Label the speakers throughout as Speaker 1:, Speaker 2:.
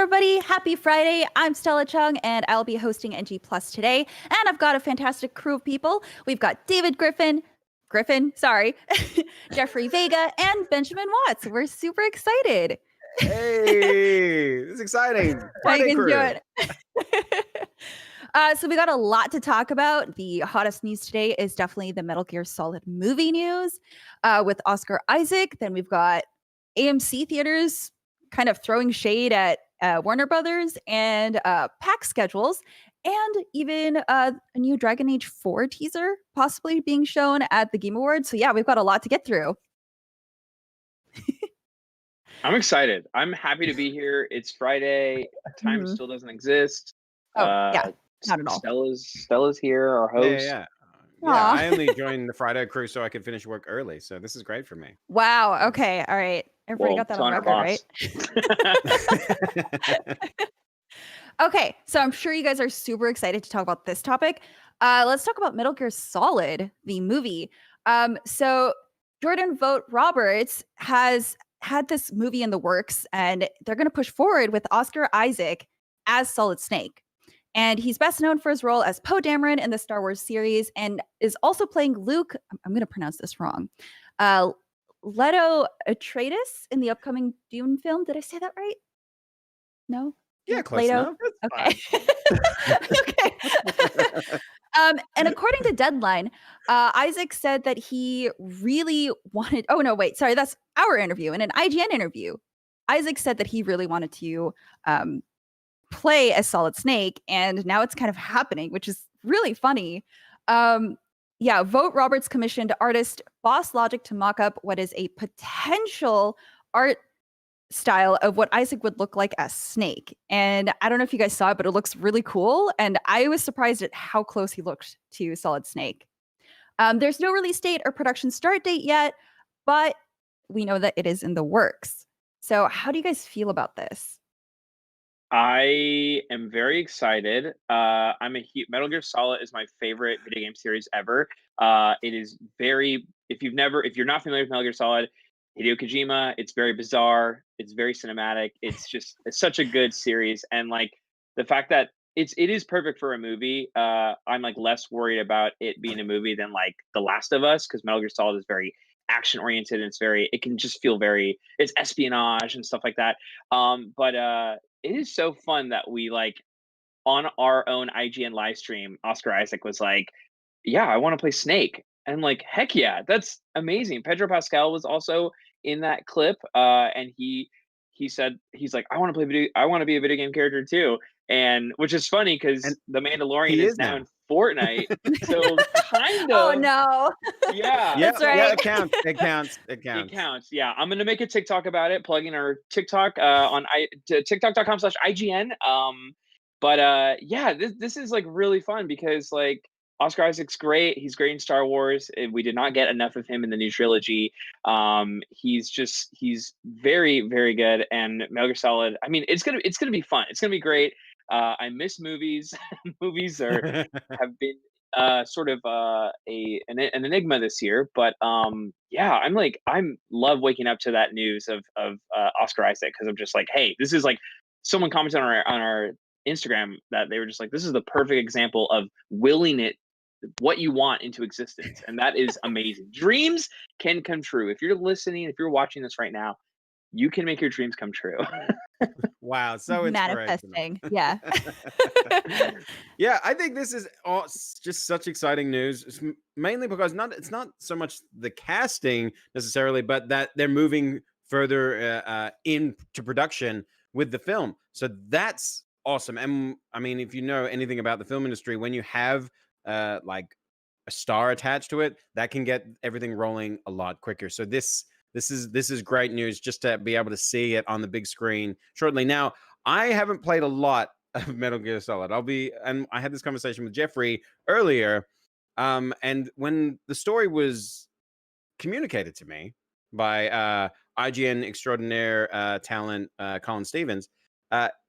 Speaker 1: everybody. Happy Friday. I'm Stella Chung, and I'll be hosting NG Plus today. And I've got a fantastic crew of people. We've got David Griffin, Jeffrey Vega, and Benjamin Watts. We're super excited.
Speaker 2: Hey, this is exciting.
Speaker 1: How you
Speaker 2: Friday
Speaker 1: guys
Speaker 2: crew.
Speaker 1: doing? So we got a lot to talk about. The hottest news today is definitely the Metal Gear Solid movie news with Oscar Isaac. Then we've got AMC theaters kind of throwing shade at Warner Brothers and pack schedules, and even a new Dragon Age 4 teaser possibly being shown at the Game Awards. So yeah, we've got a lot to get through.
Speaker 3: I'm excited. I'm happy to be here. It's Friday. Time still doesn't exist.
Speaker 1: Yeah, not at all.
Speaker 3: Stella's here, our host.
Speaker 2: Yeah. I only joined the Friday crew so I could finish work early. So this is great for me.
Speaker 1: Wow. Okay. All right. Everybody got that on record, right? Okay. So I'm sure you guys are super excited to talk about this topic. Let's talk about Metal Gear Solid, the movie. So Jordan Vogt Roberts has had this movie in the works, and they're going to push forward with Oscar Isaac as Solid Snake. And he's best known for his role as Poe Dameron in the Star Wars series, and is also playing Luke, I'm going to pronounce this wrong, Leto Atreides in the upcoming Dune film. Did I say that right? No?
Speaker 2: Yeah, close enough.
Speaker 1: Okay. Okay. And according to Deadline, Isaac said that he really wanted, that's our interview. In an IGN interview, Isaac said that he really wanted to play as Solid Snake, and now it's kind of happening, which is really funny. Vogt Roberts commissioned artist Boss Logic to mock up what is a potential art style of what Isaac would look like as Snake. And I don't know if you guys saw it, but it looks really cool. And I was surprised at how close he looked to Solid Snake. There's no release date or production start date yet, but we know that it is in the works. So how do you guys feel about this?
Speaker 3: I am very excited. Metal Gear Solid is my favorite video game series ever. It is very, if you're not familiar with Metal Gear Solid, Hideo Kojima, it's very bizarre. It's very cinematic. It's such a good series. And like the fact that it is perfect for a movie. I'm like less worried about it being a movie than like The Last of Us, because Metal Gear Solid is very action oriented, and it can just feel it's espionage and stuff like that. But it is so fun that we like on our own IGN live stream, Oscar Isaac was like, yeah, I want to play Snake. And like, heck yeah, that's amazing. Pedro Pascal was also in that clip. And he said, he's like, I want to be a video game character too. And which is funny because The Mandalorian is now in Fortnite. So kind of.
Speaker 1: Oh no.
Speaker 3: Yeah.
Speaker 1: That's right.
Speaker 2: Yeah, it counts.
Speaker 3: It counts. Yeah. I'm gonna make a TikTok about it, plugging our TikTok on tiktok.com/IGN. This is like really fun because like Oscar Isaac's great. He's great in Star Wars. We did not get enough of him in the new trilogy. He's very, very good. And Metal Gear Solid, I mean, it's gonna be fun. It's gonna be great. I miss movies. Movies have been sort of an enigma this year. But I'm love waking up to that news of Oscar Isaac, because I'm just like, hey, this is like, someone commented on our Instagram that they were just like, this is the perfect example of willing it, what you want, into existence. And that is amazing. Dreams can come true. If you're listening, if you're watching this right now, you can make your dreams come true.
Speaker 2: Wow, so
Speaker 1: manifesting. Yeah.
Speaker 2: Yeah, I think this is just such exciting news, mainly because it's not so much the casting necessarily, but that they're moving further into production with the film. So that's awesome. And I mean, if you know anything about the film industry, when you have like a star attached to it, that can get everything rolling a lot quicker. So this is great news, just to be able to see it on the big screen shortly. Now, I haven't played a lot of Metal Gear Solid. And I had this conversation with Jeffrey earlier, and when the story was communicated to me by IGN extraordinaire talent Colin Stevens,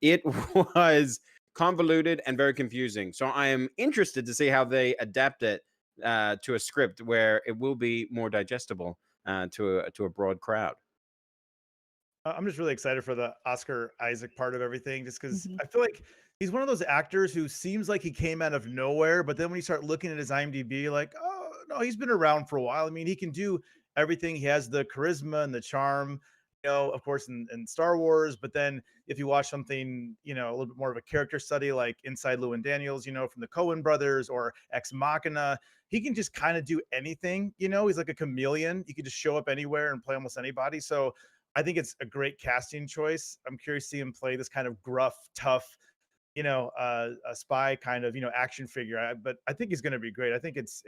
Speaker 2: it was convoluted and very confusing. So I am interested to see how they adapt it to a script where it will be more digestible to a broad crowd.
Speaker 4: I'm just really excited for the Oscar Isaac part of everything, just because
Speaker 1: Mhm.
Speaker 4: I feel like he's one of those actors who seems like he came out of nowhere, but then when you start looking at his IMDb, you're like, oh no, he's been around for a while. I mean, he can do everything. He has the charisma and the charm, of course, in Star Wars. But then if you watch something, a little bit more of a character study like Inside Llewyn Daniels, from the Coen brothers, or Ex Machina, he can just kind of do anything. He's like a chameleon. He can just show up anywhere and play almost anybody. So I think it's a great casting choice. I'm curious to see him play this kind of gruff, tough, a spy kind of, action figure. But I think he's going to be great. I think it's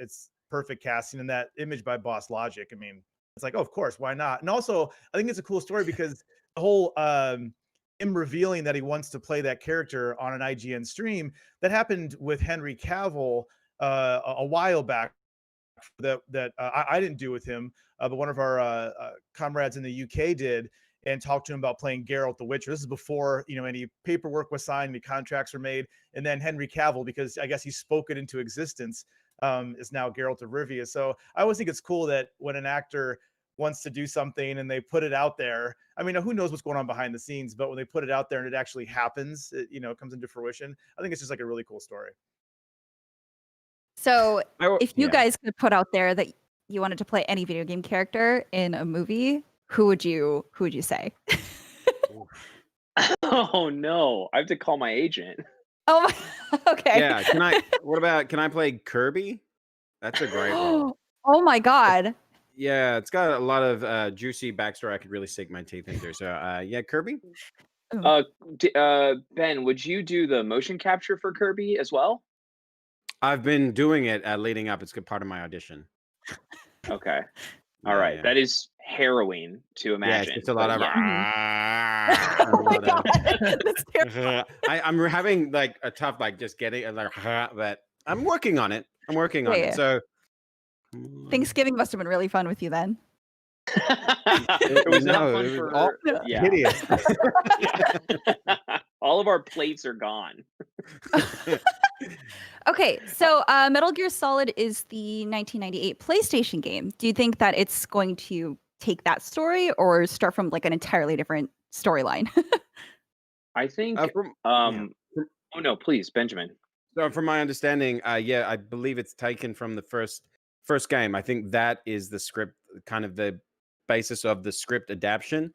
Speaker 4: perfect casting, and that image by Boss Logic. I mean, it's like, oh, of course, why not? And also, I think it's a cool story because the whole him revealing that he wants to play that character on an IGN stream, that happened with Henry Cavill a while back. I didn't do with him, but one of our comrades in the UK did, and talked to him about playing Geralt the Witcher. This is before any paperwork was signed, any contracts were made, and then Henry Cavill, because I guess he spoke it into existence, is now Geralt of Rivia. So I always think it's cool that when an actor wants to do something and they put it out there. I mean, who knows what's going on behind the scenes, but when they put it out there and it actually happens, it comes into fruition. I think it's just like a really cool story.
Speaker 1: So if you
Speaker 2: Yeah.
Speaker 1: guys could put out there that you wanted to play any video game character in a movie, who would you say?
Speaker 3: Oh no, I have to call my agent.
Speaker 1: Oh, okay.
Speaker 2: Yeah. Can I play Kirby? That's a great role.
Speaker 1: Oh my god.
Speaker 2: Yeah, it's got a lot of juicy backstory I could really sink my teeth into. So yeah, Kirby.
Speaker 3: Ben, would you do the motion capture for Kirby as well?
Speaker 2: I've been doing it leading up. It's a part of my audition.
Speaker 3: Okay.
Speaker 2: Yeah,
Speaker 3: All right.
Speaker 2: yeah.
Speaker 3: That is harrowing to
Speaker 2: Yeah,
Speaker 3: imagine.
Speaker 2: it's just a lot of.
Speaker 1: Oh my god. That's terrible.
Speaker 2: I'm having like a tough just getting but I'm working on it.
Speaker 1: Yeah.
Speaker 2: So
Speaker 1: Thanksgiving must have been really fun with you then.
Speaker 3: It was not fun
Speaker 2: it was
Speaker 3: for
Speaker 2: all
Speaker 3: yeah.
Speaker 2: hideous.
Speaker 3: All of our plates are gone.
Speaker 1: Okay, so Metal Gear Solid is the 1998 PlayStation game. Do you think that it's going to take that story or start from like an entirely different storyline?
Speaker 3: I think
Speaker 2: Yeah.
Speaker 3: oh no, please, Benjamin.
Speaker 2: So from my understanding, yeah, I believe it's taken from the first game. I think that is the script, kind of the basis of the script adaptation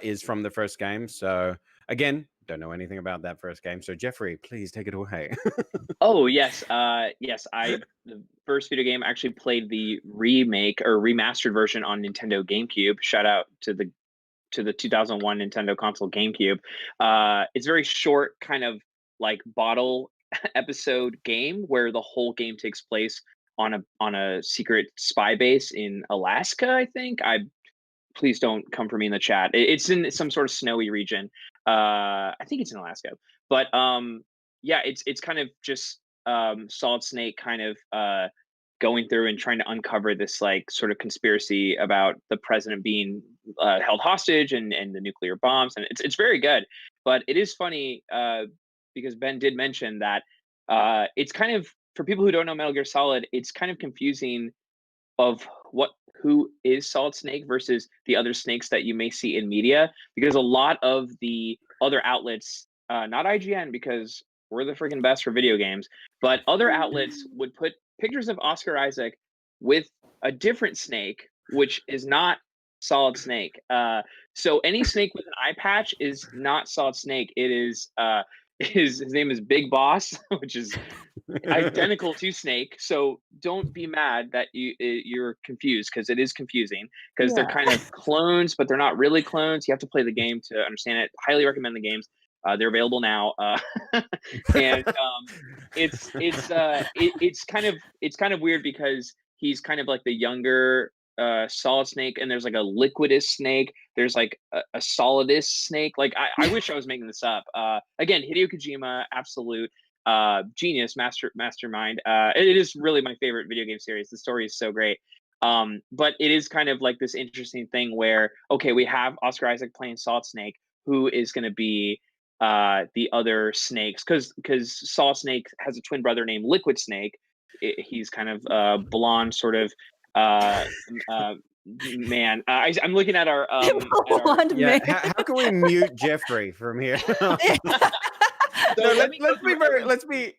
Speaker 2: is from the first game. So again, don't know anything about that first game. So Jeffrey, please take it away.
Speaker 3: Oh yes, yes. The first video game actually played the remake or remastered version on Nintendo GameCube. Shout out to the 2001 Nintendo console GameCube. It's a very short, kind of like bottle episode game where the whole game takes place on a secret spy base in Alaska. I think. Please don't come for me in the chat. It's in some sort of snowy region. I think it's in Alaska, but yeah, it's kind of just Solid Snake kind of going through and trying to uncover this like sort of conspiracy about the president being held hostage and the nuclear bombs, and it's very good. But it is funny because Ben did mention that it's kind of, for people who don't know Metal Gear Solid, it's kind of confusing of who is Solid Snake versus the other snakes that you may see in media, because a lot of the other outlets, not IGN because we're the freaking best for video games, but other outlets would put pictures of Oscar Isaac with a different snake, which is not Solid Snake. So any snake with an eye patch is not Solid Snake. It is his name is Big Boss, which is identical to Snake. So don't be mad that you're confused, because it is confusing, because they're kind of clones, but they're not really clones. You have to play the game to understand it. Highly recommend the games. They're available now, and it's kind of weird because he's kind of like the younger Solid Snake, and there's like a liquidus snake. There's like a solidus snake. Like I wish I was making this up. Again, Hideo Kojima, absolute genius, mastermind. It is really my favorite video game series. The story is so great. But it is kind of like this interesting thing where, okay, we have Oscar Isaac playing Solid Snake, who is going to be the other snakes, because Solid Snake has a twin brother named Liquid Snake. He's kind of blonde, sort of man, I'm looking at our
Speaker 1: Blonde
Speaker 2: Yeah,
Speaker 1: man.
Speaker 2: how can we mute Jeffrey from here?
Speaker 3: So
Speaker 2: No,
Speaker 3: let me go
Speaker 2: let's be
Speaker 3: through
Speaker 2: very
Speaker 3: every-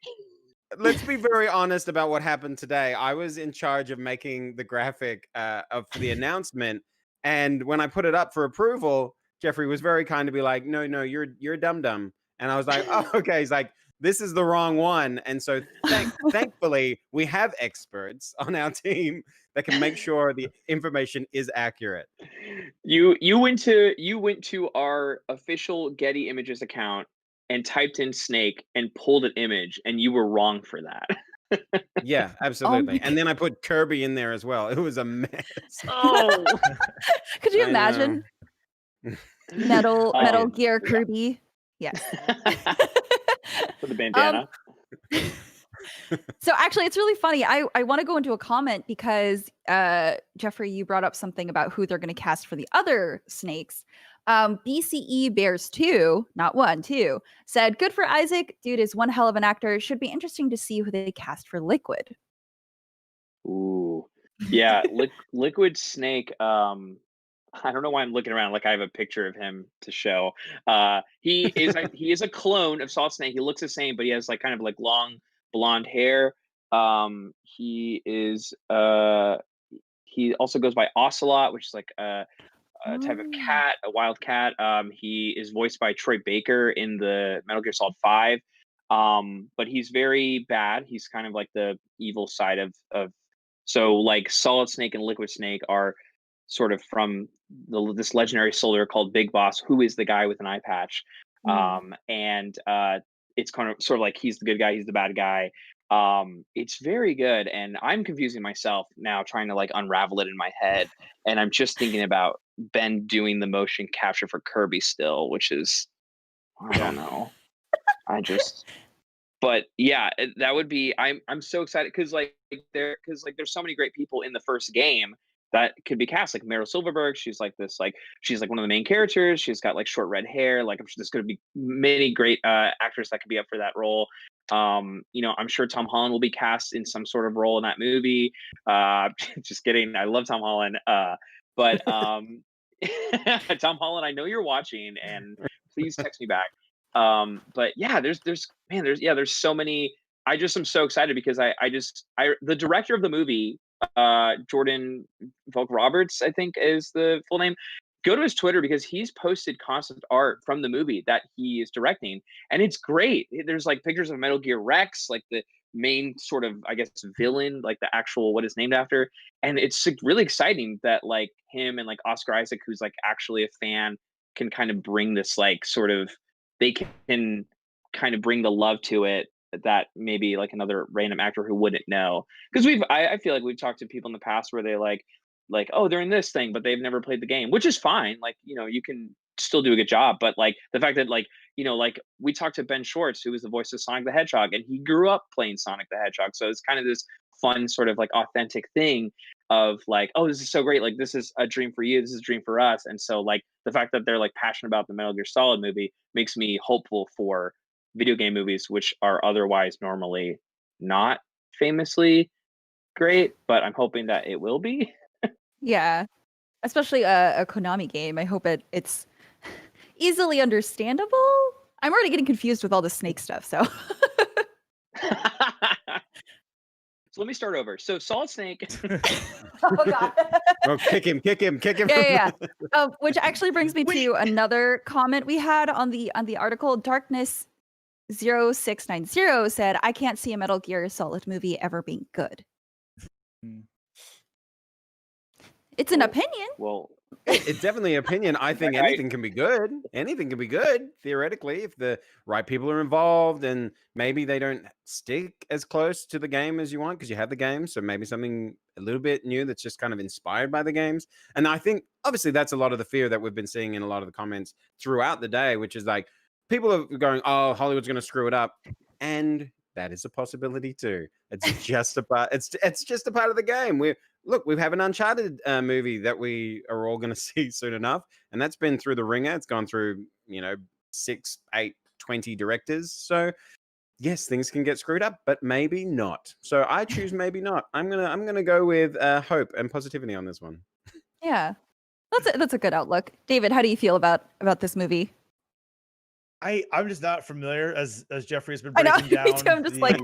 Speaker 2: let's be very honest about what happened today. I was in charge of making the graphic for the announcement, and when I put it up for approval, Jeffrey was very kind to be like, "No, no, you're a dum dum," and I was like, "Oh, okay." He's like, "This is the wrong one," and so thankfully we have experts on our team that can make sure the information is accurate.
Speaker 3: You went to our official Getty Images account and typed in snake and pulled an image, and you were wrong for that.
Speaker 2: Yeah,
Speaker 1: Oh
Speaker 2: absolutely.
Speaker 1: my
Speaker 2: And then I put Kirby in there as well. It was a mess.
Speaker 3: Oh,
Speaker 1: Could you
Speaker 2: I
Speaker 1: imagine
Speaker 2: know.
Speaker 1: Metal
Speaker 2: I
Speaker 1: Metal
Speaker 2: did.
Speaker 1: Gear
Speaker 3: yeah.
Speaker 1: Kirby? Yes.
Speaker 3: For the bandana.
Speaker 1: So actually, it's really funny. I want to go into a comment because Jeffrey, you brought up something about who they're going to cast for the other snakes. BCE Bears 2, not 1, 2, said, "Good for Isaac. Dude is one hell of an actor. Should be interesting to see who they cast for Liquid."
Speaker 3: Ooh, yeah, Liquid Snake. I don't know why I'm looking around like I have a picture of him to show. He is a clone of Solid Snake. He looks the same, but he has like kind of like long blonde hair. He is he also goes by Ocelot, which is like a type of cat, a wild cat. He is voiced by Troy Baker in the Metal Gear Solid 5. But he's very bad. He's kind of like the evil side of so like Solid Snake and Liquid Snake are sort of from this legendary soldier called Big Boss, who is the guy with an eye patch. And it's kind of sort of like he's the good guy, he's the bad guy. It's very good, and I'm confusing myself now trying to like unravel it in my head, and I'm just thinking about Ben doing the motion capture for Kirby still, which is I don't know. But yeah, that would be. I'm so excited because there's so many great people in the first game that could be cast. Like Meryl Silverberg, she's like one of the main characters. She's got like short red hair. Like I'm sure there's going to be many great actors that could be up for that role. I'm sure Tom Holland will be cast in some sort of role in that movie. Just kidding. I love Tom Holland. But Tom Holland, I know you're watching, and please text me back. But yeah, there's so many. I just am so excited because the director of the movie, Jordan Volk Roberts, I think is the full name. Go to his Twitter because he's posted concept art from the movie that he is directing, and it's great. There's like pictures of Metal Gear Rex, like the main sort of, I guess, villain, like the actual what it's named after, and it's really exciting that like him and like Oscar Isaac, who's like actually a fan, can kind of bring this like sort of they can kind of bring the love to it that maybe like another random actor who wouldn't know. Because I feel like we've talked to people in the past where they like, oh, they're in this thing, but they've never played the game, which is fine. Like, you can still do a good job. But like the fact that like we talked to Ben Schwartz, who was the voice of Sonic the Hedgehog, and he grew up playing Sonic the Hedgehog. So it's kind of this fun sort of like authentic thing of like, oh, this is so great. Like this is a dream for you. This is a dream for us. And so like the fact that they're like passionate about the Metal Gear Solid movie makes me hopeful for video game movies, which are otherwise normally not famously great, but I'm hoping that it will be.
Speaker 1: Yeah, especially a Konami game. I hope it's easily understandable. I'm already getting confused with all the snake stuff, so.
Speaker 3: So let me start over. So Solid Snake.
Speaker 1: Oh god.
Speaker 2: Oh, kick him.
Speaker 1: Yeah. Which actually brings me to another comment we had on the article. Darkness 0690 said, "I can't see a Metal Gear Solid movie ever being good." It's an opinion.
Speaker 3: Well,
Speaker 2: it's definitely an opinion. I think anything can be good. Anything can be good, theoretically, if the right people are involved and maybe they don't stick as close to the game as you want because you have the game. So maybe something a little bit new that's just kind of inspired by the games. And I think, obviously, that's a lot of the fear that we've been seeing in a lot of the comments throughout the day, which is like people are going, oh, Hollywood's going to screw it up. And that is a possibility too. It's just a part. It's just a part of the game. We have an Uncharted movie that we are all going to see soon enough, and that's been through the ringer. It's gone through 6, 8, 20 directors. So yes, things can get screwed up, but maybe not. So I choose maybe not. I'm gonna go with hope and positivity on this one.
Speaker 1: Yeah. That's a good outlook. David, how do you feel about this movie?
Speaker 4: I'm just not familiar, as Jeffrey has been
Speaker 1: I know,
Speaker 4: breaking
Speaker 1: me too.
Speaker 4: down
Speaker 1: I'm just like,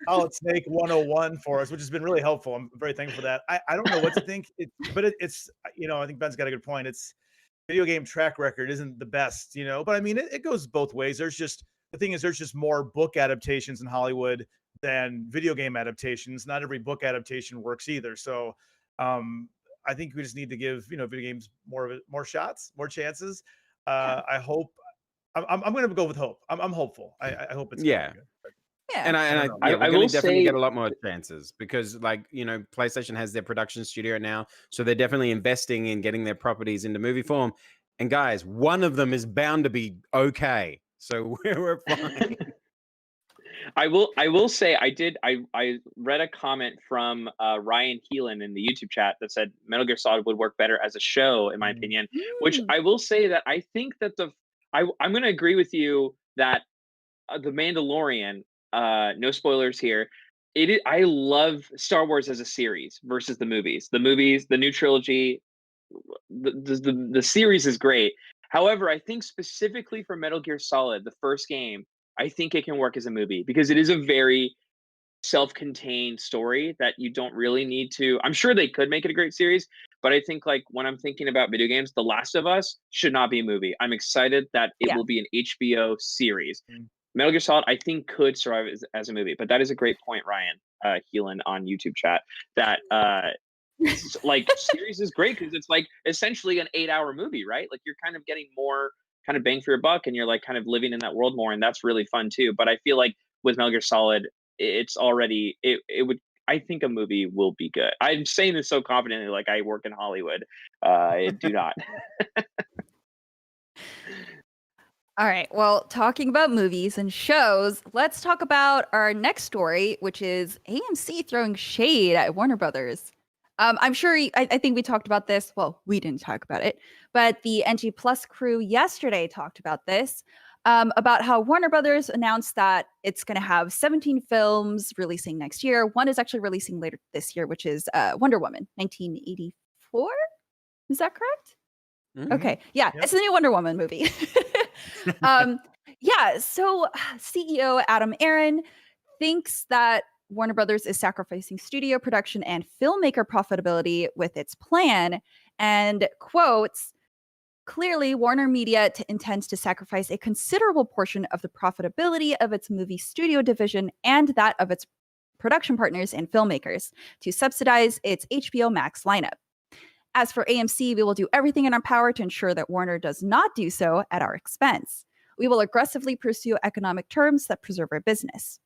Speaker 4: Solid Snake 101 for us, which has been really helpful. I'm very thankful for that. I don't know what to think, but it's I think Ben's got a good point. It's video game track record isn't the best, but I mean it goes both ways. There's just more book adaptations in Hollywood than video game adaptations. Not every book adaptation works either. So I think we just need to give video games more shots, more chances. I hope. I'm going to go with hope. I'm hopeful. I hope it's
Speaker 2: Yeah.
Speaker 4: good.
Speaker 1: yeah.
Speaker 2: And
Speaker 3: I
Speaker 2: we're
Speaker 3: will
Speaker 2: going to definitely
Speaker 3: say-
Speaker 2: get a lot more chances because, PlayStation has their production studio now, so they're definitely investing in getting their properties into movie form. And guys, one of them is bound to be okay, so we're fine.
Speaker 3: I will say I read a comment from Ryan Keelan in the YouTube chat that said Metal Gear Solid would work better as a show, in my opinion. Which I will say that I think that I'm going to agree with you that the Mandalorian. No spoilers here. I love Star Wars as a series versus the movies. The movies, the new trilogy, the series is great. However, I think specifically for Metal Gear Solid, the first game, I think it can work as a movie because it is a very self-contained story that you don't really need to. I'm sure they could make it a great series, but I think when I'm thinking about video games, The Last of Us should not be a movie. I'm excited that it will be an HBO series. Metal Gear Solid, I think, could survive as a movie, but that is a great point, Ryan Heelan on YouTube chat. That series is great because it's essentially an 8-hour movie, right? You're kind of getting more kind of bang for your buck, and you're kind of living in that world more, and that's really fun too. But I feel like with Metal Gear Solid, it's already it would. I think a movie will be good. I'm saying this so confidently, like I work in Hollywood. I do not.
Speaker 1: All right. Well, talking about movies and shows, let's talk about our next story, which is AMC throwing shade at Warner Brothers. I'm sure I think we talked about this. Well, we didn't talk about it, but the NG Plus crew yesterday talked about this, about how Warner Brothers announced that it's going to have 17 films releasing next year. One is actually releasing later this year, which is Wonder Woman 1984. Is that correct?
Speaker 2: Mm-hmm.
Speaker 1: Okay. Yeah,
Speaker 4: Yep.
Speaker 1: it's the new Wonder Woman movie. So CEO Adam Aaron thinks that Warner Brothers is sacrificing studio production and filmmaker profitability with its plan, and quotes, clearly Warner Media intends to sacrifice a considerable portion of the profitability of its movie studio division and that of its production partners and filmmakers to subsidize its HBO Max lineup. As for AMC, we will do everything in our power to ensure that Warner does not do so at our expense. We will aggressively pursue economic terms that preserve our business.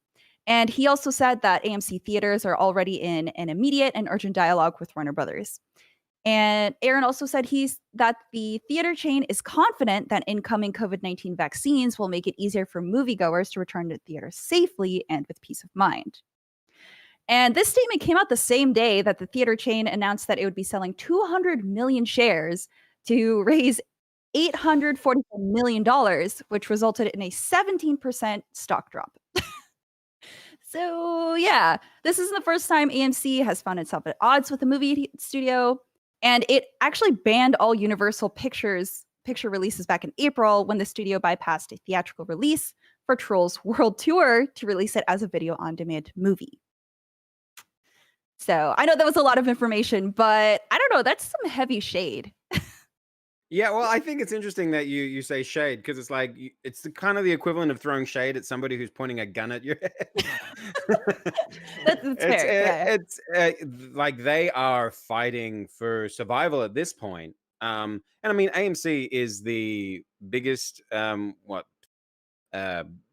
Speaker 1: And he also said that AMC theaters are already in an immediate and urgent dialogue with Warner Brothers. And Aaron also said that the theater chain is confident that incoming COVID-19 vaccines will make it easier for moviegoers to return to theaters safely and with peace of mind. And this statement came out the same day that the theater chain announced that it would be selling 200 million shares to raise $844 million, which resulted in a 17% stock drop. So, yeah, this isn't the first time AMC has found itself at odds with the movie studio. And it actually banned all Universal picture releases back in April when the studio bypassed a theatrical release for Trolls World Tour to release it as a video on demand movie. So I know that was a lot of information, but I don't know. That's some heavy shade.
Speaker 2: Yeah, well, I think it's interesting that you say shade because it's it's kind of the equivalent of throwing shade at somebody who's pointing a gun at your head.
Speaker 1: That's fair.
Speaker 2: It's like they are fighting for survival at this point. And I mean, AMC is the biggest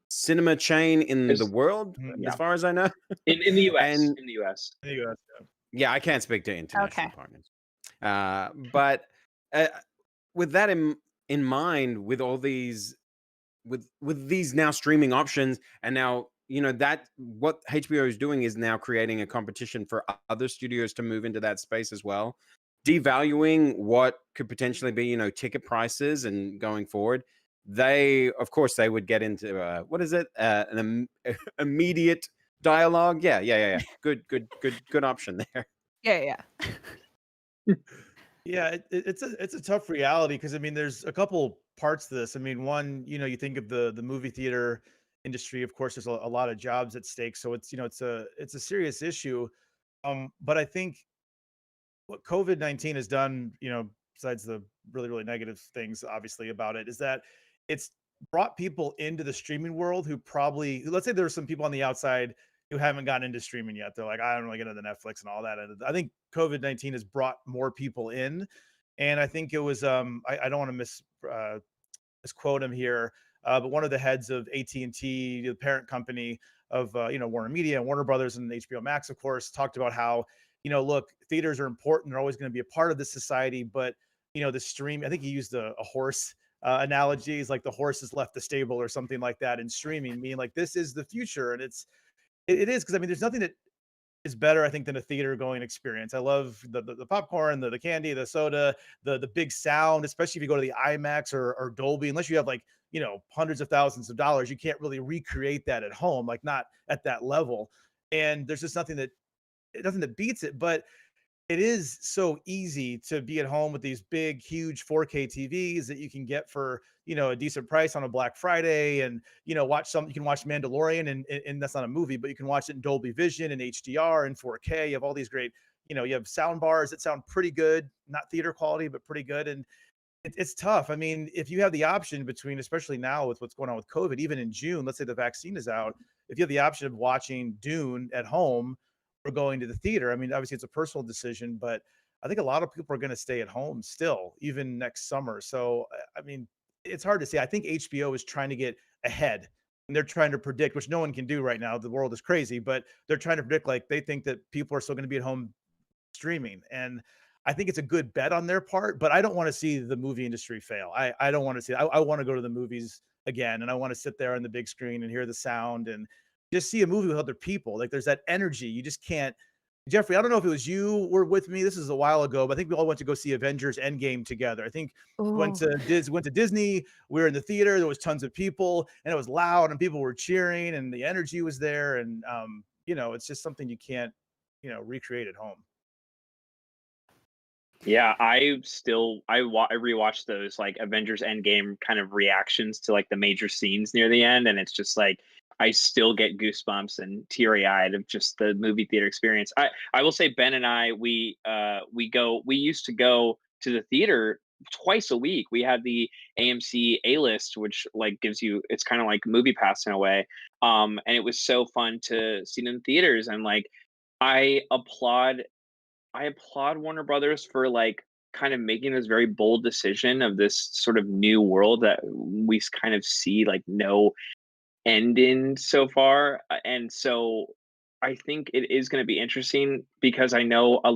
Speaker 2: cinema chain in the world, as far as I know.
Speaker 3: In the US.
Speaker 2: And
Speaker 3: in the US.
Speaker 2: yeah, I can't speak to international partners. But with that in mind, with all these with these now streaming options, and now that what HBO is doing is now creating a competition for other studios to move into that space as well, devaluing what could potentially be ticket prices and going forward. They would get into what is it, an immediate dialogue. Yeah. Good option there.
Speaker 1: Yeah.
Speaker 4: Yeah, it's a tough reality because I mean, there's a couple parts to this. I mean, one, you think of the movie theater industry. Of course, there's a lot of jobs at stake, so it's a serious issue. But I think what COVID-19 has done, besides the really negative things, obviously about it, is that it's brought people into the streaming world who probably, let's say there's some people on the outside who haven't gotten into streaming yet. They're like, I don't really get into Netflix and all that. And I think COVID-19 has brought more people in. And I think it was I don't want to misquote him here, but one of the heads of AT&T, the parent company of Warner Media and Warner Brothers and HBO Max, of course, talked about how, look, theaters are important. They're always going to be a part of this society, but the stream. I think he used a horse analogy. He's like the horse has left the stable or something like that in streaming, meaning like this is the future, and it is because I mean, there's nothing that is better, I think, than a theater going experience. I love the popcorn, the candy, the soda, the big sound, especially if you go to the IMAX or Dolby. Unless you have like hundreds of thousands of dollars, you can't really recreate that at home, like not at that level. And there's just nothing that beats it. But it is so easy to be at home with these big, huge 4K TVs that you can get for, a decent price on a Black Friday and, you can watch Mandalorian and that's not a movie, but you can watch it in Dolby Vision and HDR and 4K. You have all these great, you have sound bars that sound pretty good, not theater quality, but pretty good. And it's tough. I mean, if you have the option between, especially now with what's going on with COVID, even in June, let's say the vaccine is out, if you have the option of watching Dune at home or going to the theater, I mean, obviously it's a personal decision, but I think a lot of people are going to stay at home still, even next summer. So, I mean, it's hard to say. I think HBO is trying to get ahead and they're trying to predict, which no one can do right now. The world is crazy, but they're trying to predict, like, they think that people are still going to be at home streaming. And I think it's a good bet on their part, but I don't want to see the movie industry fail. I don't want to see, I want to go to the movies again and I want to sit there on the big screen and hear the sound and just see a movie with other people. Like there's that energy. You just can't. Jeffrey, I don't know if it was you were with me. This is a while ago, but I think we all went to go see Avengers Endgame together. I think
Speaker 1: Oh,
Speaker 4: went to Disney. We were in the theater. There was tons of people, and it was loud, and people were cheering, and the energy was there. And it's just something you can't, recreate at home.
Speaker 3: Yeah, I rewatched those like Avengers Endgame kind of reactions to like the major scenes near the end, and it's just like I still get goosebumps and teary eyed of just the movie theater experience. I will say Ben and I we used to go to the theater twice a week. We had the AMC A list, which like gives you it's kind of like Movie Pass in a way. And it was so fun to see it in theaters and like I applaud I applaud Warner Brothers for like kind of making this very bold decision of this sort of new world that we kind of see like no end in so far. And so I think it is going to be interesting because I know I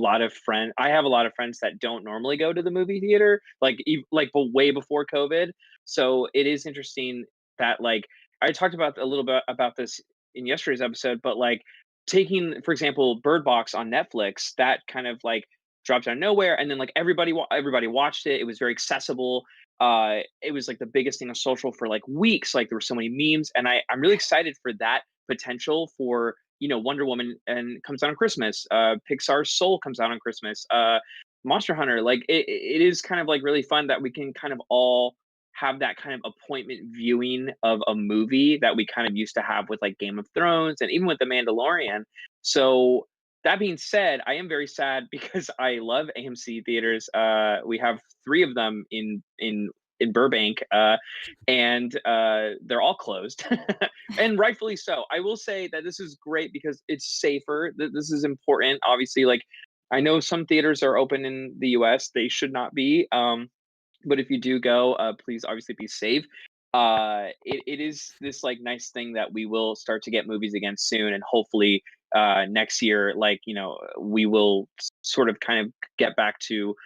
Speaker 3: have a lot of friends that don't normally go to the movie theater, like but way before COVID. So it is interesting that like I talked about a little bit about this in yesterday's episode, but like taking, for example, Bird Box on Netflix, that kind of like dropped out of nowhere, and then like everybody watched it. It was very accessible. It was like the biggest thing on social for like weeks. Like there were so many memes, and I'm really excited for that potential for Wonder Woman and comes out on Christmas. Pixar's Soul comes out on Christmas. Monster Hunter, like it is kind of like really fun that we can kind of all have that kind of appointment viewing of a movie that we kind of used to have with like Game of Thrones and even with The Mandalorian. So that being said, I am very sad because I love AMC theaters. We have three of them in Burbank, and they're all closed, and rightfully so. I will say that this is great because it's safer. This is important. Obviously, like I know some theaters are open in the U.S. They should not be. But if you do go, please obviously be safe. It is this like nice thing that we will start to get movies again soon, and hopefully next year, like we will sort of kind of get back to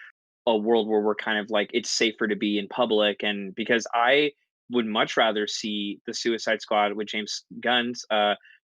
Speaker 3: a world where we're kind of like it's safer to be in public, and because I would much rather see the Suicide Squad with James Gunn's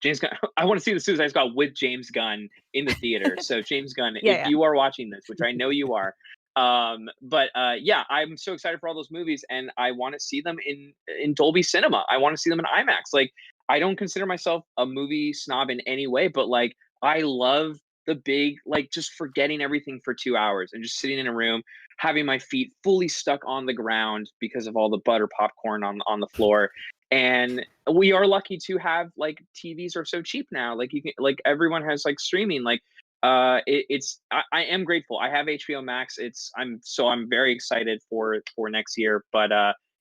Speaker 3: James Gunn. I want to see the Suicide Squad with James Gunn in the theater. So James Gunn,
Speaker 1: yeah,
Speaker 3: if
Speaker 1: yeah.
Speaker 3: you are watching this, which I know you are, but yeah, I'm so excited for all those movies, and I want to see them in Dolby Cinema. I want to see them in IMAX. Like I don't consider myself a movie snob in any way, but like I love the big, like, just forgetting everything for 2 hours and just sitting in a room, having my feet fully stuck on the ground because of all the butter popcorn on the floor. And we are lucky to have, like, TVs are so cheap now. Like, you can, like, everyone has, like, streaming. Like, it's I am grateful. I have HBO Max. I'm very excited for next year. But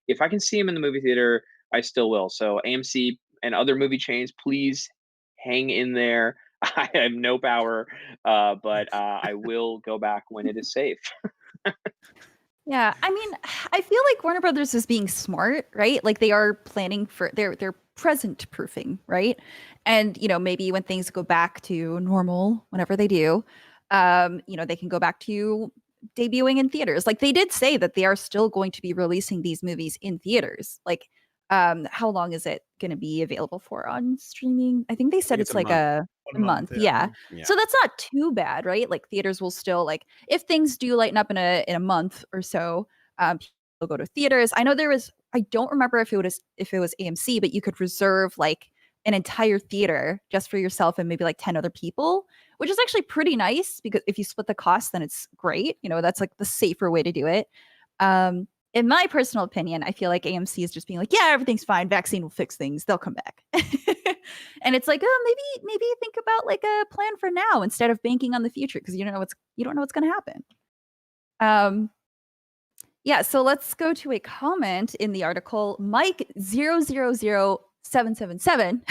Speaker 3: if I can see him in the movie theater, I still will. So AMC and other movie chains, please hang in there. I have no power, but I will go back when it is safe.
Speaker 1: Yeah, I mean, I feel like Warner Brothers is being smart, right? Like they are planning for they're present proofing, right? And maybe when things go back to normal, whenever they do, they can go back to debuting in theaters. Like they did say that they are still going to be releasing these movies in theaters. Like, how long is it going to be available for on streaming? I think they said
Speaker 2: it's
Speaker 1: it's
Speaker 2: a
Speaker 1: like
Speaker 2: month.
Speaker 1: a month. Yeah.
Speaker 2: Yeah.
Speaker 1: So that's not too bad, right? Like theaters will still like if things do lighten up in a month or so, people go to theaters. I know I don't remember if it was AMC, but you could reserve like an entire theater just for yourself and maybe like 10 other people, which is actually pretty nice because if you split the cost, then it's great. That's like the safer way to do it. In my personal opinion, I feel like AMC is just being like, yeah, everything's fine. Vaccine will fix things. They'll come back. And it's like, oh, maybe think about like a plan for now instead of banking on the future because you don't know what's going to happen. Yeah, so let's go to a comment in the article. Mike 000777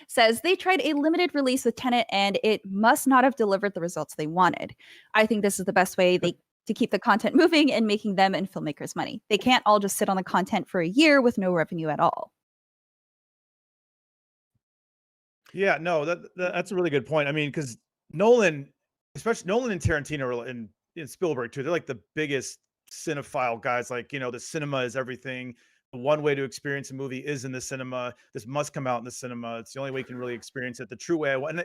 Speaker 1: says they tried a limited release with Tenet and it must not have delivered the results they wanted. I think this is the best way to keep the content moving and making them and filmmakers money. They can't all just sit on the content for a year with no revenue at all.
Speaker 4: Yeah, no, that's a really good point. I mean, because Nolan, especially Nolan and Tarantino and Spielberg too, they're like the biggest cinephile guys. Like, the cinema is everything. The one way to experience a movie is in the cinema. This must come out in the cinema. It's the only way you can really experience it the true way. And to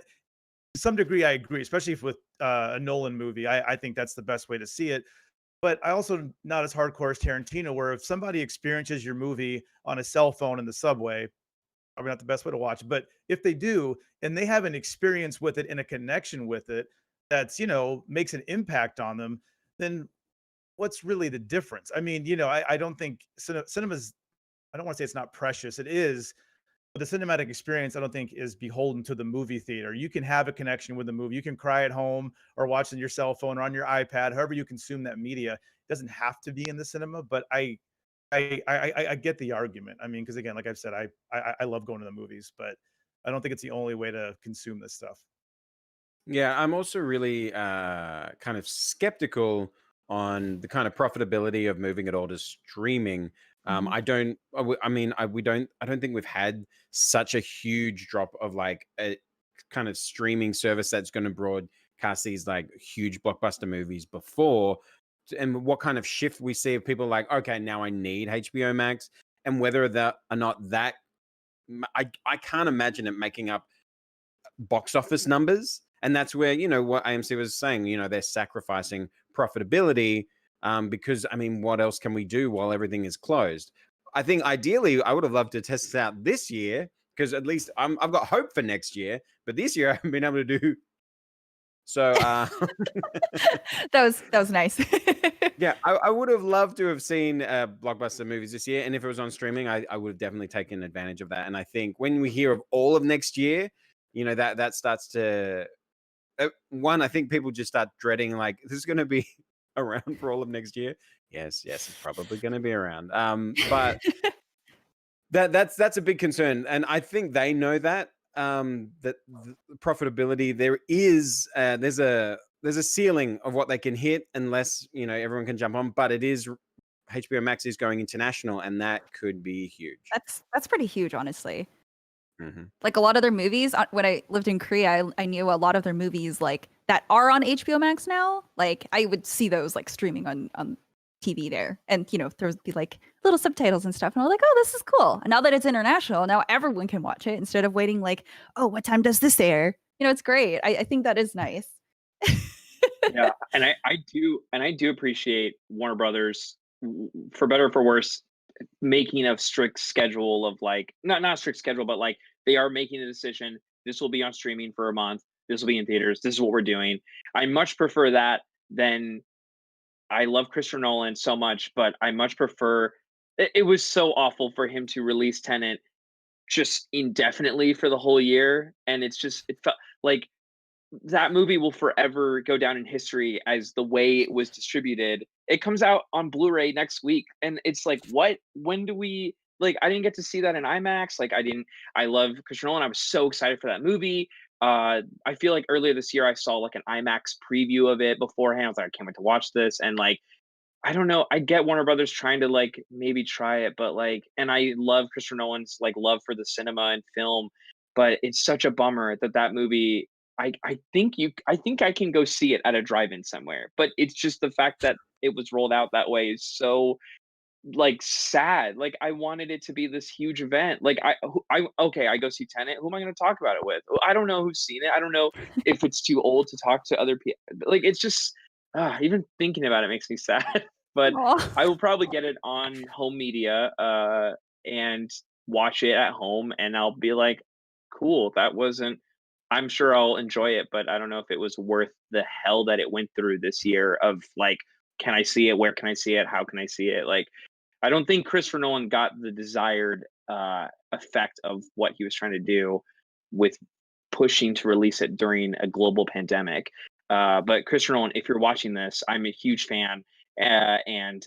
Speaker 4: some degree, I agree, especially with a Nolan movie. I think that's the best way to see it. But I also not as hardcore as Tarantino, where if somebody experiences your movie on a cell phone in the subway, probably not the best way to watch, but if they do and they have an experience with it and a connection with it that's makes an impact on them, then what's really the difference? I mean, I don't think cinema's, I don't want to say it's not precious, it is, but the cinematic experience I don't think is beholden to the movie theater. You can have a connection with the movie, you can cry at home or watch on your cell phone or on your iPad, however you consume that media. It doesn't have to be in the cinema, but I get the argument. I mean, because again, like I've said, I love going to the movies, but I don't think it's the only way to consume this stuff.
Speaker 2: Yeah, I'm also really kind of skeptical on the kind of profitability of moving it all to streaming.
Speaker 1: Mhm.
Speaker 2: I don't. I don't think we've had such a huge drop of like a kind of streaming service that's going to broadcast these like huge blockbuster movies before, and what kind of shift we see of people like, okay, now I need HBO Max, and whether that or not that, I can't imagine it making up box office numbers. And that's where, what AMC was saying, they're sacrificing profitability because, I mean, what else can we do while everything is closed? I think ideally, I would have loved to test this out this year because at least I've got hope for next year. But this year, I haven't been able to do. So,
Speaker 1: That was nice.
Speaker 2: yeah, I would have loved to have seen blockbuster movies this year. And if it was on streaming, I would have definitely taken advantage of that. And I think when we hear of all of next year, that starts to I think people just start dreading like this is going to be around for all of next year. Yes, it's probably going to be around. But that's a big concern, and I think they know that that the profitability there's a ceiling of what they can hit unless everyone can jump on. But it is HBO Max is going international, and that could be huge.
Speaker 1: That's pretty huge, honestly.
Speaker 2: Mm-hmm.
Speaker 1: Like a lot of their movies, when I lived in Korea, I knew a lot of their movies like that are on HBO Max now. Like I would see those like streaming on TV there, and there would be like little subtitles and stuff, and I was like, oh, this is cool. And now that it's international, now everyone can watch it instead of waiting like, oh, what time does this air? It's great. I think that is nice.
Speaker 3: Yeah, and I do appreciate Warner Brothers, for better or for worse, making a strict schedule of like not a strict schedule, but like they are making a decision. This will be on streaming for a month. This will be in theaters. This is what we're doing. I much prefer that than I love Christopher Nolan so much, but I much prefer. It was so awful for him to release Tenet just indefinitely for the whole year, and it felt like that movie will forever go down in history as the way it was distributed. It comes out on Blu-ray next week, and it's like, what? When do we like? I didn't get to see that in IMAX. Like, I love Christopher Nolan. I was so excited for that movie. I feel like earlier this year I saw like an IMAX preview of it beforehand. I was like, I can't wait to watch this. And like, I don't know. I get Warner Brothers trying to like maybe try it, but like, and I love Christopher Nolan's like love for the cinema and film, but it's such a bummer that that movie. I think I can go see it at a drive-in somewhere, but it's just the fact that it was rolled out that way is so like sad. Like I wanted it to be this huge event. Like okay, I go see Tenet. Who am I going to talk about it with? I don't know who's seen it. I don't know if it's too old to talk to other people. Like it's just even thinking about it makes me sad. But
Speaker 1: Aw.
Speaker 3: I will probably get it on home media and watch it at home, and I'll be like, cool. That wasn't. I'm sure I'll enjoy it, but I don't know if it was worth the hell that it went through this year of like, can I see it? Where can I see it? How can I see it? Like, I don't think Christopher Nolan got the desired effect of what he was trying to do with pushing to release it during a global pandemic. But Christopher Nolan, if you're watching this, I'm a huge fan, and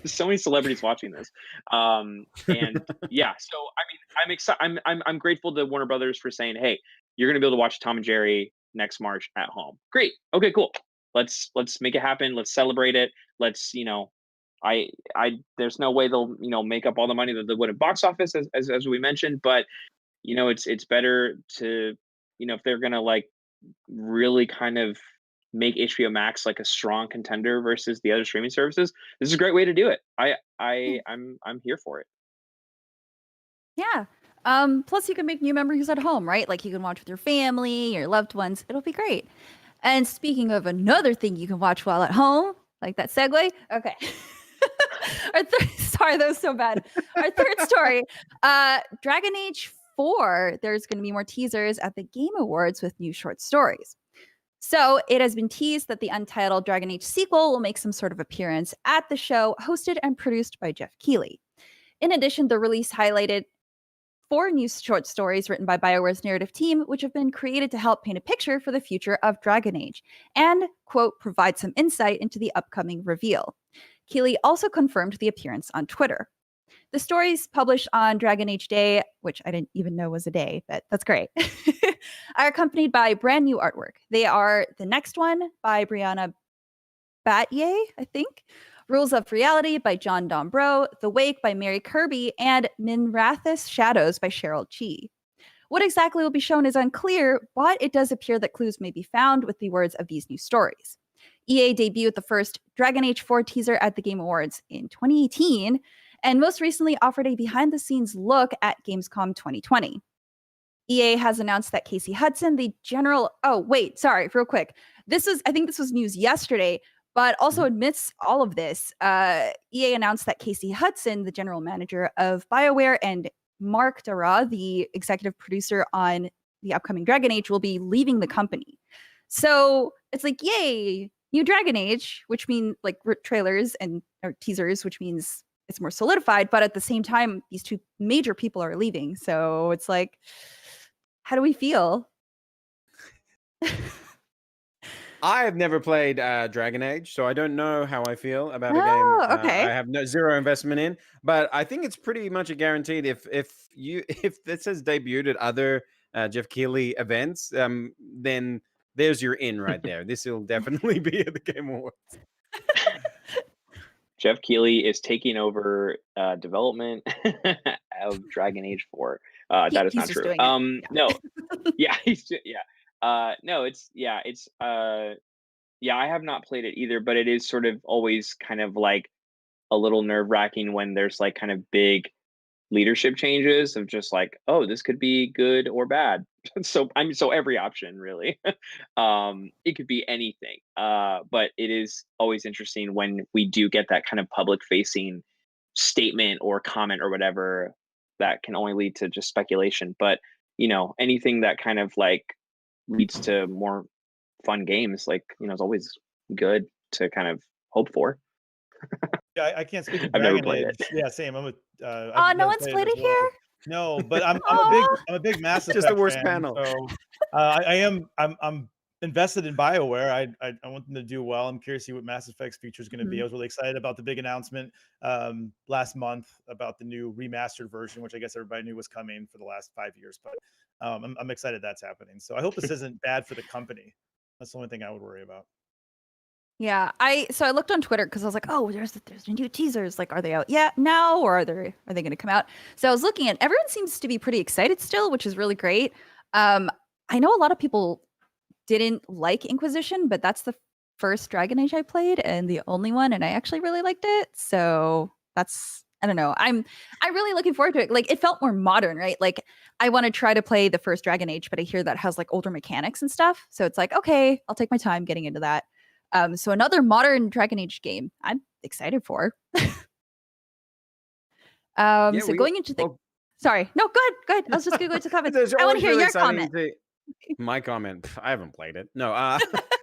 Speaker 3: so many celebrities watching this. And yeah, so I mean, I'm excited. I'm grateful to Warner Brothers for saying, hey, you're going to be able to watch Tom and Jerry next March at home. Great. Okay, cool. Let's make it happen. Let's celebrate it. Let's, I there's no way they'll make up all the money that they would at box office as we mentioned, but it's better to if they're gonna like really kind of make HBO Max like a strong contender versus the other streaming services. This is a great way to do it. I'm here for it.
Speaker 1: Yeah. Plus you can make new memories at home, right? Like you can watch with your family, your loved ones. It'll be great. And speaking of another thing you can watch while at home, like that segue. Okay. Sorry, that was so bad. Our third story, Dragon Age 4, there's going to be more teasers at the Game Awards with new short stories. So it has been teased that the Untitled Dragon Age sequel will make some sort of appearance at the show, hosted and produced by Jeff Keighley. In addition, the release highlighted 4 new short stories written by BioWare's narrative team, which have been created to help paint a picture for the future of Dragon Age and, quote, provide some insight into the upcoming reveal. Keighley also confirmed the appearance on Twitter. The stories published on Dragon Age Day, which I didn't even know was a day, but that's great, are accompanied by brand new artwork. They are The Next One by Brianna Battier, I think, Rules of Reality by John Dombrow, The Wake by Mary Kirby, and Minrathous Shadows by Cheryl Chi. What exactly will be shown is unclear, but it does appear that clues may be found with the words of these new stories. EA debuted the first Dragon Age 4 teaser at the Game Awards in 2018, and most recently offered a behind-the-scenes look at Gamescom 2020. EA has announced that Casey Hudson, the general... Oh, wait, sorry, real quick. I think this was news yesterday, but also amidst all of this, EA announced that Casey Hudson, the general manager of BioWare, and Mark Dara, the executive producer on the upcoming Dragon Age, will be leaving the company. So it's like, yay, new Dragon Age, which means like trailers or teasers, which means it's more solidified. But at the same time, these 2 major people are leaving. So it's like, how do we feel?
Speaker 2: I have never played Dragon Age, so I don't know how I feel about a game
Speaker 1: Oh, okay.
Speaker 2: I have zero investment in. But I think it's pretty much a guaranteed. If this has debuted at other Jeff Keighley events, then there's your in right there. This will definitely be at the Game Awards.
Speaker 3: Jeff Keighley is taking over development of Dragon Age 4. That is not true. No, yeah, no, I have not played it either, but it is sort of always kind of like a little nerve-wracking when there's like kind of big leadership changes of just like, oh, this could be good or bad. So every option really. It could be anything. But it is always interesting when we do get that kind of public-facing statement or comment or whatever that can only lead to just speculation. But anything that kind of like leads to more fun games, like, it's always good to kind of hope for.
Speaker 4: Yeah, I can't speak to
Speaker 3: I've never
Speaker 4: Dragon
Speaker 3: played
Speaker 4: Age.
Speaker 3: it.
Speaker 4: Yeah, same. I'm a.
Speaker 1: Oh,
Speaker 4: I've
Speaker 1: no
Speaker 4: never
Speaker 1: one's played
Speaker 4: as
Speaker 1: it here.
Speaker 4: No, but I'm
Speaker 1: Aw.
Speaker 4: a big Mass Effect
Speaker 2: Just the worst
Speaker 4: fan,
Speaker 2: panel.
Speaker 4: So I'm invested in BioWare. I want them to do well. I'm curious to see what Mass Effect's future is going to be. I was really excited about the big announcement last month about the new remastered version, which I guess everybody knew was coming for the last 5 years. But I'm excited that's happening. So I hope this isn't bad for the company. That's the only thing I would worry about.
Speaker 1: Yeah, I looked on Twitter because I was like, oh, there's new teasers. Like, are they out yet now, or are they going to come out? So I was looking, and everyone seems to be pretty excited still, which is really great. I know a lot of people didn't like Inquisition, but that's the first Dragon Age I played and the only one, and I actually really liked it. So that's, I don't know. I'm really looking forward to it. Like, it felt more modern, right? Like, I want to try to play the first Dragon Age, but I hear that has like older mechanics and stuff. So it's like, okay, I'll take my time getting into that. So another modern Dragon Age game I'm excited for. So going into the sorry, no, go ahead. I was just gonna go into comments. I want to hear your comment.
Speaker 2: My comment. I haven't played it. No,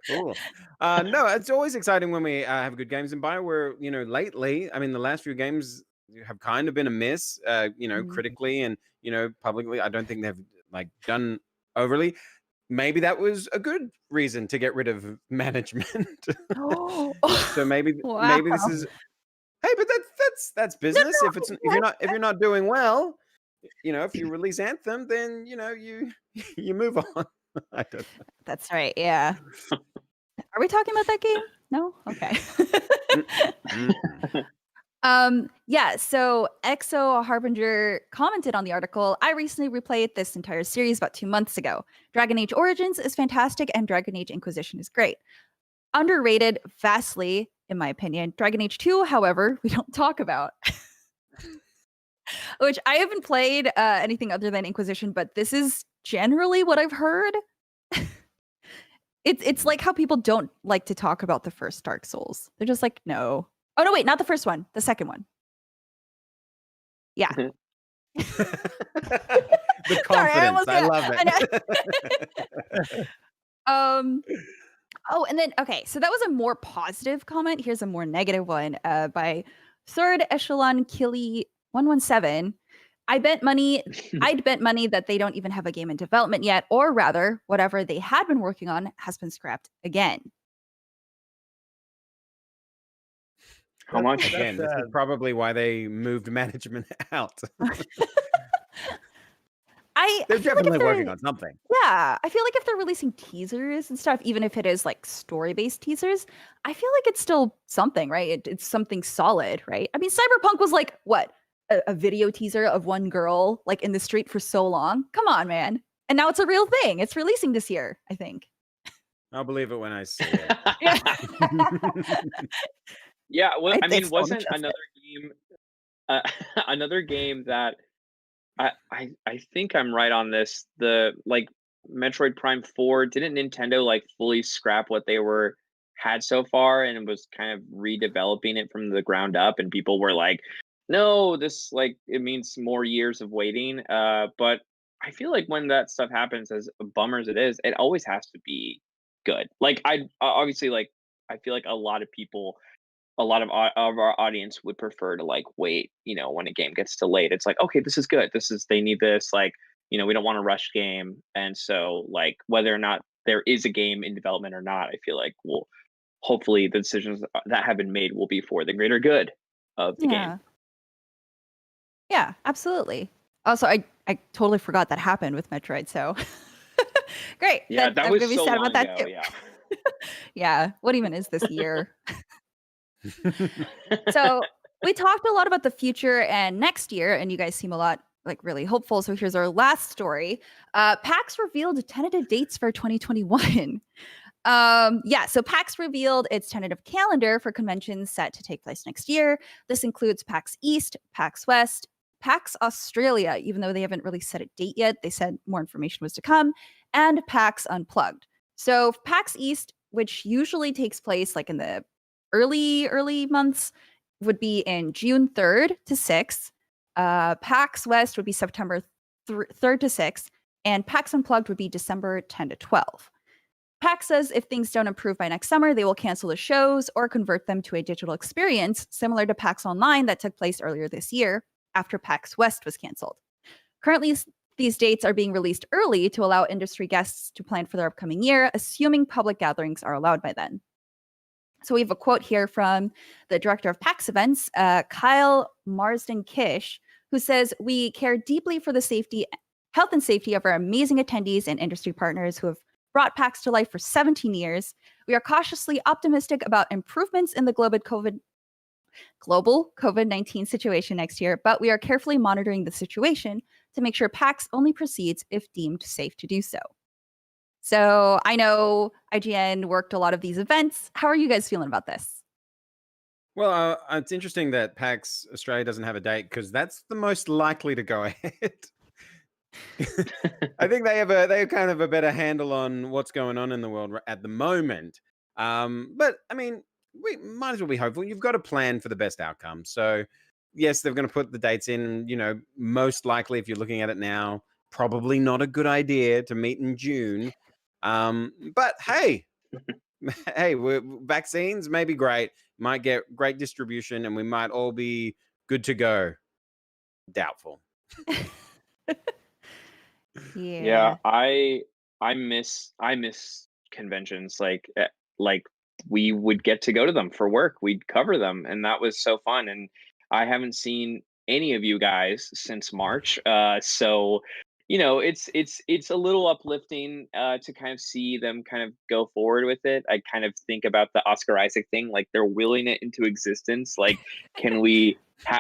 Speaker 2: no, it's always exciting when we have good games. And BioWare, lately, I mean, the last few games have kind of been a miss. Critically and publicly, I don't think they've like done overly. Maybe that was a good reason to get rid of management. So maybe this is. Hey, but that's business.
Speaker 1: No,
Speaker 2: if you're not doing well, if you release Anthem, then you move on. I don't know.
Speaker 1: That's right. Yeah. Are we talking about that game? No. Okay. Yeah, so EXO Harbinger commented on the article. I recently replayed this entire series about 2 months ago. Dragon Age Origins is fantastic and Dragon Age Inquisition is great. Underrated vastly, in my opinion. Dragon Age 2, however, we don't talk about. Which I haven't played anything other than Inquisition, but this is generally what I've heard. It's like how people don't like to talk about the first Dark Souls. They're just like, no. Oh, no, wait, not the first one. The second one. Yeah.
Speaker 2: The confidence. I love it.
Speaker 1: Oh, and then, okay, so that was a more positive comment. Here's a more negative one by Third Echelon Killy 117. I'd bet money that they don't even have a game in development yet, or rather, whatever they had been working on has been scrapped again.
Speaker 3: How much?
Speaker 2: Again, this is probably why they moved management out. They're definitely working on something.
Speaker 1: Yeah, I feel like if they're releasing teasers and stuff, even if it is like story-based teasers, I feel like it's still something, right? It's something solid, right? I mean, Cyberpunk was like, what? A video teaser of one girl like in the street for so long. Come on, man. And now it's a real thing. It's releasing this year, I think.
Speaker 2: I'll believe it when I see it.
Speaker 3: Yeah, well, I mean, wasn't another game that I think I'm right on this. The like Metroid Prime 4, didn't Nintendo like fully scrap what they had so far and was kind of redeveloping it from the ground up, and people were like, no, this like it means more years of waiting. But I feel like when that stuff happens, as a bummer as it is, it always has to be good. Like I obviously like I feel like a lot of people, a lot of our audience would prefer to like wait, when a game gets delayed. It's like, okay, this is good. They need this, like, we don't want a rush game. And so like whether or not there is a game in development or not, I feel like hopefully the decisions that have been made will be for the greater good of the game.
Speaker 1: Yeah, absolutely. Also, I totally forgot that happened with Metroid, so great.
Speaker 3: Yeah, that was so
Speaker 1: sad
Speaker 3: long
Speaker 1: about that
Speaker 3: ago,
Speaker 1: too.
Speaker 3: yeah.
Speaker 1: Yeah, what even is this year? So we talked a lot about the future and next year, and you guys seem a lot like really hopeful. So here's our last story. PAX revealed tentative dates for 2021. So PAX revealed its tentative calendar for conventions set to take place next year. This includes PAX East, PAX West, PAX Australia, even though they haven't really set a date yet. They said more information was to come, and PAX Unplugged. So PAX East, which usually takes place like in the early months, would be in June 3rd to 6th. PAX West would be September 3rd to 6th. and PAX Unplugged would be December 10 to 12. PAX says if things don't improve by next summer, they will cancel the shows or convert them to a digital experience similar to PAX Online that took place earlier this year after PAX West was canceled. Currently, these dates are being released early to allow industry guests to plan for their upcoming year, assuming public gatherings are allowed by then. So we have a quote here from the director of PAX events, Kyle Marsden-Kish, who says, "We care deeply for the health and safety of our amazing attendees and industry partners who have brought PAX to life for 17 years. We are cautiously optimistic about improvements in the global COVID-19 situation next year, but we are carefully monitoring the situation to make sure PAX only proceeds if deemed safe to do so." So I know IGN worked a lot of these events. How are you guys feeling about this?
Speaker 2: Well, it's interesting that PAX Australia doesn't have a date because that's the most likely to go ahead. I think they have kind of a better handle on what's going on in the world at the moment. But I mean, we might as well be hopeful. You've got to plan for the best outcome. So yes, they're going to put the dates in. Most likely, if you're looking at it now, probably not a good idea to meet in June. But hey, vaccines may be great. Might get great distribution, and we might all be good to go. Doubtful.
Speaker 3: Yeah, I miss conventions like we would get to go to them for work. We'd cover them, and that was so fun. And I haven't seen any of you guys since March. So it's a little uplifting to kind of see them kind of go forward with it. I kind of think about the Oscar Isaac thing, like they're willing it into existence. Like, can we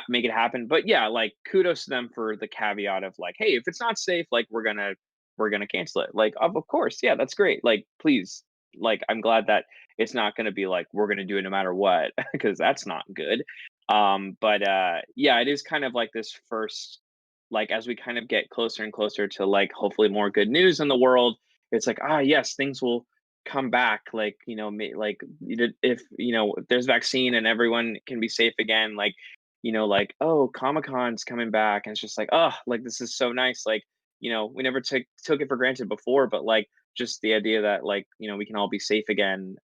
Speaker 3: make it happen? But yeah, like kudos to them for the caveat of like, hey, if it's not safe, like we're gonna cancel it. Like, of course, yeah, that's great. Like, please, like, I'm glad that it's not gonna be like we're gonna do it no matter what, because that's not good. But yeah, it is kind of like this first, like, as we kind of get closer and closer to like hopefully more good news in the world, it's like, yes, things will come back. Like, like if there's vaccine and everyone can be safe again, like, like, oh, Comic-Con's coming back, and it's just like, oh, like this is so nice. Like, we never took it for granted before, but like just the idea that like, we can all be safe again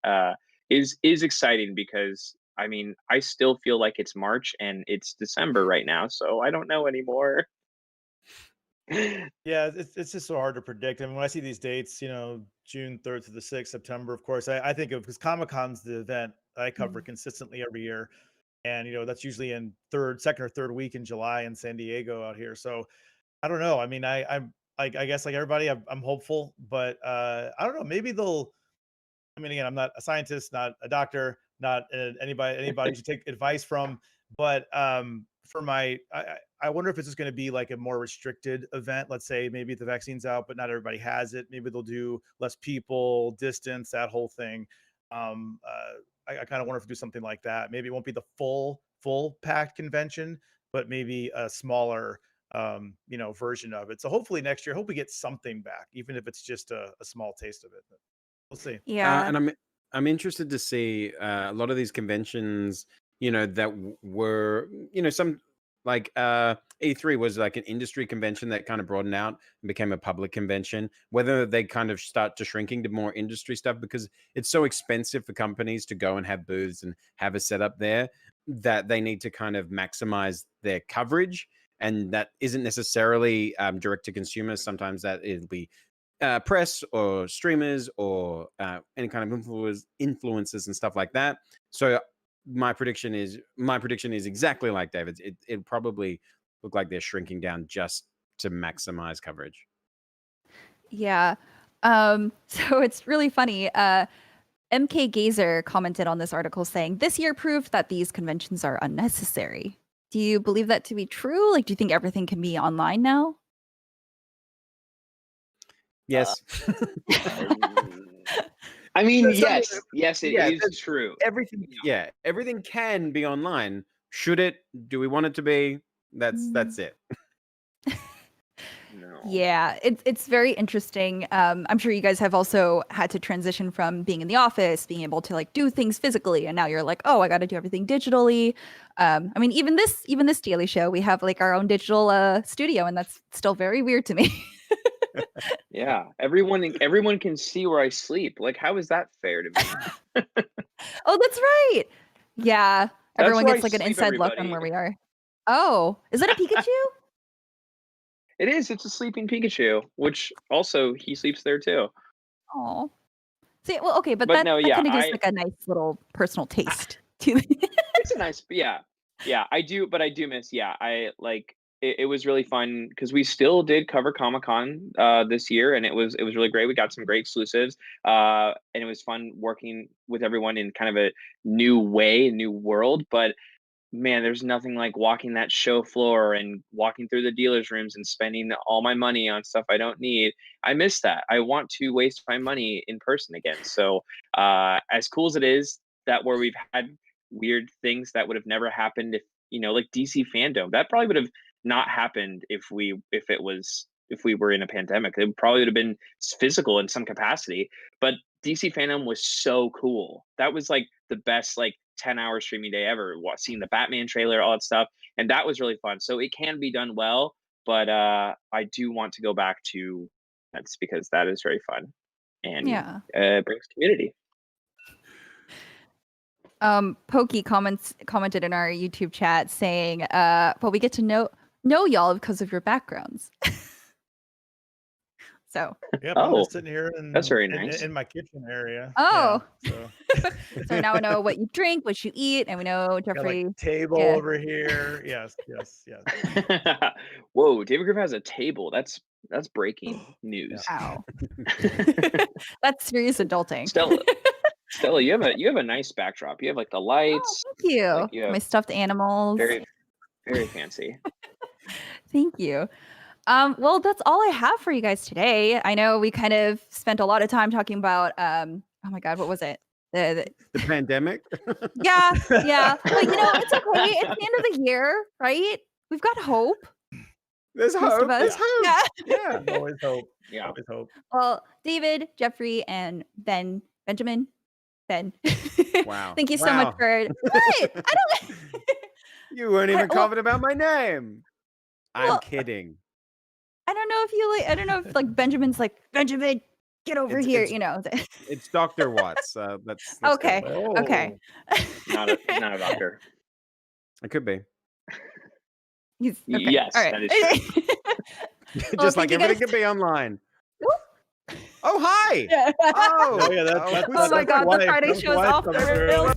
Speaker 3: is exciting, because I mean, I still feel like it's March and it's December right now, so I don't know anymore.
Speaker 4: Yeah, it's just so hard to predict. I mean, when I see these dates, June 3rd to the 6th, September, of course, I think of, because Comic-Con's the event I cover consistently every year. And, that's usually in second or third week in July in San Diego out here. So I don't know. I mean, I guess like everybody, I'm hopeful, but I don't know. Maybe they'll, I mean, again, I'm not a scientist, not a doctor, not anybody you should take advice from, but I wonder if it's just going to be like a more restricted event. Let's say maybe the vaccine's out, but not everybody has it. Maybe they'll do less people, distance, that whole thing. I kind of wonder if we do something like that. Maybe it won't be the full packed convention, but maybe a smaller version of it. So hopefully next year, I hope we get something back, even if it's just a small taste of it. But we'll see.
Speaker 1: Yeah.
Speaker 2: And I'm interested to see a lot of these conventions, that were, some like E3 was like an industry convention that kind of broadened out and became a public convention, whether they kind of start to shrinking to more industry stuff, because it's so expensive for companies to go and have booths and have a setup there, that they need to kind of maximize their coverage. And that isn't necessarily direct to consumers. Sometimes that it'll be press or streamers or any kind of influencers and stuff like that. So my prediction is exactly like David's. It'll probably look like they're shrinking down just to maximize coverage.
Speaker 1: Yeah. So it's really funny. MK Gazer commented on this article saying, "This year proved that these conventions are unnecessary." Do you believe that to be true? Like, do you think everything can be online now?
Speaker 2: Yes.
Speaker 3: I mean,
Speaker 2: So
Speaker 3: yes, it is true.
Speaker 2: Everything can be online. Should it? Do we want it to be? That's it.
Speaker 3: No.
Speaker 1: Yeah, it's very interesting. I'm sure you guys have also had to transition from being in the office, being able to like do things physically, and now you're like, oh, I got to do everything digitally. I mean, even this Daily Show, we have like our own digital studio, and that's still very weird to me.
Speaker 3: Yeah, everyone can see where I sleep. Like, how is that fair to me?
Speaker 1: Oh, that's right. Yeah,
Speaker 3: That's
Speaker 1: everyone
Speaker 3: where
Speaker 1: gets
Speaker 3: I
Speaker 1: like an
Speaker 3: sleep,
Speaker 1: inside look on
Speaker 3: everybody.
Speaker 1: where we are. Oh, is that a Pikachu?
Speaker 3: It is. It's a sleeping Pikachu, which also he sleeps there too.
Speaker 1: Oh, see, well, okay, but
Speaker 3: But
Speaker 1: that
Speaker 3: no,
Speaker 1: that
Speaker 3: yeah,
Speaker 1: kind of gives like a nice little personal taste to.
Speaker 3: it's a nice, yeah. I do, but I do miss. Yeah, I like. It was really fun because we still did cover Comic-Con this year, and it was really great. We got some great exclusives, and it was fun working with everyone in kind of a new way, new world. But man, there's nothing like walking that show floor and walking through the dealers' rooms and spending all my money on stuff I don't need. I miss that. I want to waste my money in person again. So, as cool as it is that where we've had weird things that would have never happened if like DC fandom, that probably would have not happened if we were in a pandemic. It probably would have been physical in some capacity. But DC fandom was so cool. That was like the best 10-hour streaming day ever. Seeing the Batman trailer, all that stuff, and that was really fun. So it can be done well, but I do want to go back to that's because that is very fun and
Speaker 1: Yeah.
Speaker 3: brings community.
Speaker 1: Pokey commented in our YouTube chat saying, "Well, we get to know y'all because of your backgrounds." So.
Speaker 4: Yep, I'm just sitting here
Speaker 3: that's very nice.
Speaker 4: in my kitchen area.
Speaker 1: Oh,
Speaker 4: yeah,
Speaker 1: so now we know what you drink, what you eat, and we know
Speaker 4: got
Speaker 1: Jeffrey.
Speaker 4: like table over here. Yes.
Speaker 3: Whoa, David Griffin has a table. That's breaking news.
Speaker 1: Wow. That's serious adulting.
Speaker 3: Stella, you have a nice backdrop. You have like the lights.
Speaker 1: Oh, thank you.
Speaker 3: Like, you have
Speaker 1: my stuffed animals.
Speaker 3: Very, very fancy.
Speaker 1: Thank you. Well, that's all I have for you guys today. I know we kind of spent a lot of time talking about oh my god, what was it?
Speaker 2: The pandemic.
Speaker 1: Yeah. But it's okay. It's the end of the year, right? We've got hope.
Speaker 2: There's hope. There's hope.
Speaker 4: Yeah. Always hope.
Speaker 3: Yeah.
Speaker 4: Always hope.
Speaker 1: Well, David, Jeffrey, and Ben.
Speaker 2: Wow.
Speaker 1: Thank you so much for what? I don't.
Speaker 2: You weren't even confident about my name. I'm kidding.
Speaker 1: I don't know if you I don't know if Benjamin's like, Benjamin, get over here.
Speaker 2: It's Dr. Watts. That's
Speaker 1: okay.
Speaker 2: Good.
Speaker 1: Okay.
Speaker 3: Not a doctor.
Speaker 2: It could be.
Speaker 1: He's okay.
Speaker 3: Yes,
Speaker 1: all right.
Speaker 3: that is true.
Speaker 2: Just like everything could be online. Oh, hi.
Speaker 1: Yeah.
Speaker 2: Oh,
Speaker 4: yeah. That's
Speaker 1: oh my god, the Friday show is off the rails.